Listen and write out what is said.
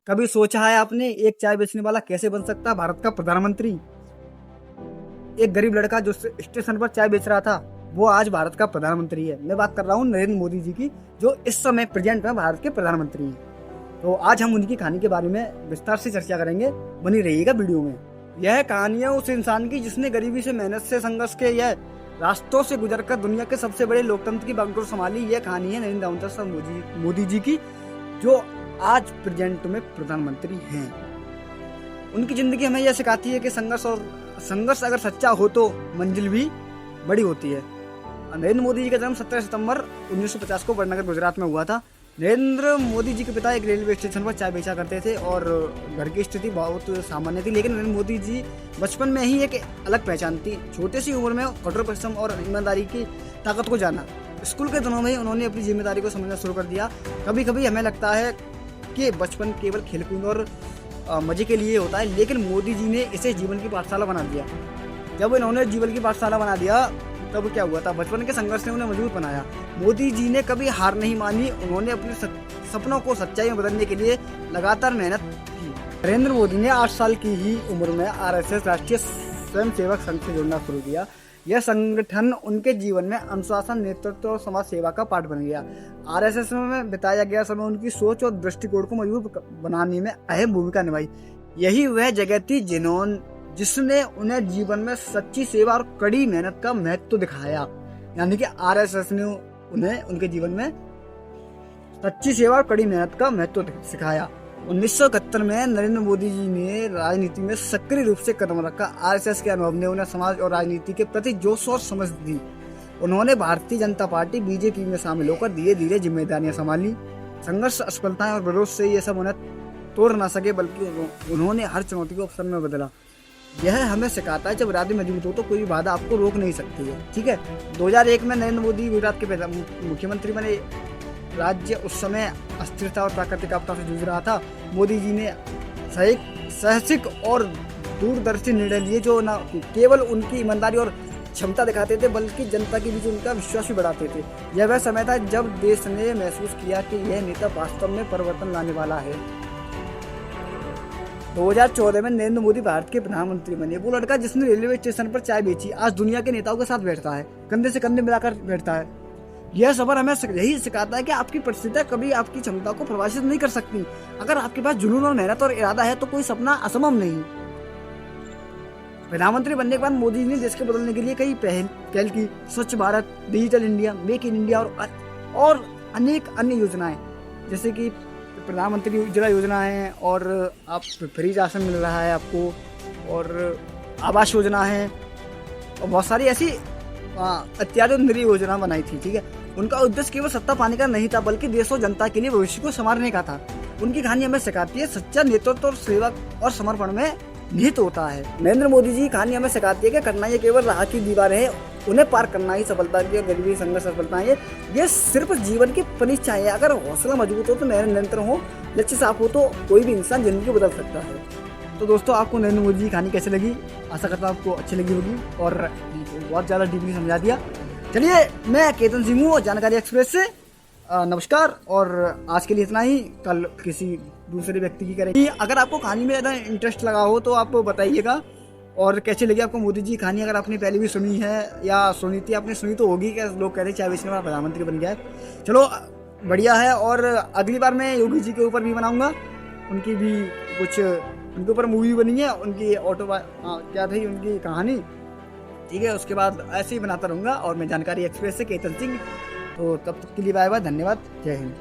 कभी सोचा है आपने एक चाय बेचने वाला कैसे बन सकता है भारत का प्रधानमंत्री? एक गरीब लड़का जो स्टेशन पर चाय बेच रहा था वो आज भारत का प्रधानमंत्री है। मैं बात कर रहा हूँ नरेंद्र मोदी जी की, जो इस समय प्रेजेंट में भारत के प्रधानमंत्री हैं। तो आज हम उनकी कहानी के बारे में विस्तार से चर्चा करेंगे, बनी रहिएगा वीडियो में। यह कहानियां उस इंसान की जिसने गरीबी से, मेहनत से, संघर्ष के यह रास्तों से गुजरकर दुनिया के सबसे बड़े लोकतंत्र की बागडोर संभाली। यह कहानी है नरेंद्र दामोदर मोदी जी की, जो आज प्रेजेंट में प्रधानमंत्री हैं। उनकी जिंदगी हमें यह सिखाती है कि संघर्ष अगर सच्चा हो तो मंजिल भी बड़ी होती है। नरेंद्र मोदी जी का जन्म 17 सितंबर 1950 को वडनगर गुजरात में हुआ था। नरेंद्र मोदी जी के पिता एक रेलवे स्टेशन पर चाय बेचा करते थे और घर की स्थिति बहुत सामान्य थी, लेकिन नरेंद्र मोदी जी बचपन में ही एक अलग पहचान थी। छोटी सी उम्र में कठोर परिश्रम और ईमानदारी की ताकत को जाना। स्कूल के दिनों में ही उन्होंने अपनी जिम्मेदारी को समझना शुरू कर दिया। कभी कभी हमें लगता है कि बचपन केवल खेलकूद और मजे के लिए होता है, लेकिन मोदी जी ने इसे जीवन की पाठशाला बना दिया। जब इन्होंने जीवन की पाठशाला बना दिया तब क्या हुआ था? बचपन के संघर्ष ने उन्हें मजबूत बनाया। मोदी जी ने कभी हार नहीं मानी। उन्होंने अपने सपनों को सच्चाई में बदलने के लिए लगातार मेहनत की। नरेंद्र मोदी ने 8 साल की ही उम्र में RSS राष्ट्रीय स्वयंसेवक संघ से जुड़ना शुरू किया। यह संगठन उनके जीवन में अनुशासन, नेतृत्व और समाज सेवा का पाठ बन गया। RSS में बिताया गया समय उनकी सोच और दृष्टिकोण को मजबूत बनाने में अहम भूमिका निभाई। यही वह जगह थी जिसने उन्हें जीवन में सच्ची सेवा और कड़ी मेहनत का महत्व दिखाया। यानी कि RSS ने उन्हें उनके जीवन में सच्ची सेवा और कड़ी मेहनत का महत्व सिखाया। 1971 में नरेंद्र मोदी जी ने राजनीति में सक्रिय रूप से कदम रखा। RSS के अनुभव ने उन्हें समाज और राजनीति के प्रति जोश और समझ दी। उन्होंने भारतीय जनता पार्टी BJP में शामिल होकर धीरे धीरे जिम्मेदारियां संभाली। संघर्ष, असफलताएं और विरोध से ये सब उन्हें तोड़ न सके, बल्कि उन्होंने हर चुनौती को अवसर में बदला। यह हमें सिखाता है जब इरादे मजबूत हो तो कोई भी बाधा आपको रोक नहीं सकती है। ठीक है। 2001 में नरेंद्र मोदी गुजरात के मुख्यमंत्री बने। राज्य उस समय अस्थिरता और प्राकृतिक आपदा से जूझ रहा था। मोदी जी ने साहसिक और दूरदर्शी निर्णय लिए, जो न केवल उनकी ईमानदारी और क्षमता दिखाते थे, बल्कि जनता के बीच उनका विश्वास भी बढ़ाते थे। यह वह समय था जब देश ने महसूस किया कि यह नेता वास्तव में परिवर्तन लाने वाला है। 2014 में नरेंद्र मोदी भारत के प्रधानमंत्री बने। वो लड़का जिसने रेलवे स्टेशन पर चाय बेची आज दुनिया के नेताओं के साथ बैठता है, कंधे से कंधे मिलाकर बैठता है। यह सफर हमें यही सिखाता है कि आपकी परिस्थितियां कभी आपकी क्षमता को प्रभावित नहीं कर सकती। अगर आपके पास जुनून और मेहनत और इरादा है तो कोई सपना असंभव नहीं। प्रधानमंत्री बनने के बाद मोदी जी ने देश को बदलने के लिए कई पहल की। स्वच्छ Bharat, digital India, make in India और अनेक अन्य योजनाएं, जैसे कि प्रधानमंत्री उज्ज्वला योजना है और आप फ्री राशन मिल रहा है आपको, और आवास योजना है, और बहुत सारी ऐसी इत्यादि नई योजना बनाई थी। ठीक है। उनका उद्देश्य केवल सत्ता पाने का नहीं था, बल्कि देश और जनता के लिए भविष्य को संवारने का था। उनकी कहानी हमें सिखाती है सच्चा नेतृत्व और सेवा और समर्पण में निहित होता है। नरेंद्र मोदी जी की कहानी हमें सिखाती है कि कठिनाई केवल राह की दीवार है, उन्हें पार करना ही सफलता की, गरीबी, संघर्ष, सफलता है। ये सिर्फ जीवन की परीक्षाएं है। अगर हौसला मजबूत हो तो निरंतर हो, लक्ष्य साफ हो तो कोई भी इंसान जिंदगी बदल सकता है। तो दोस्तों, आपको नरेंद्र मोदी जी की कहानी कैसे लगी? आशा करता हूँ आपको अच्छी लगी होगी और बहुत ज़्यादा डीपली समझा दिया। चलिए, मैं केतन सिंह हूँ जानकारी एक्सप्रेस से। नमस्कार। और आज के लिए इतना ही, कल किसी दूसरे व्यक्ति की करेंगे। अगर आपको कहानी में ज़्यादा इंटरेस्ट लगा हो तो आप बताइएगा, और कैसी लगी आपको मोदी जी की कहानी। अगर आपने पहले भी सुनी है या सुनी थी, आपने सुनी तो होगी, क्या लोग कहते हैं चाय बेचने वाला प्रधानमंत्री बन गया है। चलो, बढ़िया है। और अगली बार मैं योगी जी के ऊपर भी बनाऊंगा। उनकी भी कुछ, उनके ऊपर मूवी बनी है, उनकी क्या थी उनकी कहानी। ठीक है। उसके बाद ऐसे ही बनाता रहूँगा। और मैं जानकारी एक्सप्रेस से केतन सिंह। तो तब तक के लिए बाय बाय, धन्यवाद, जय हिंद।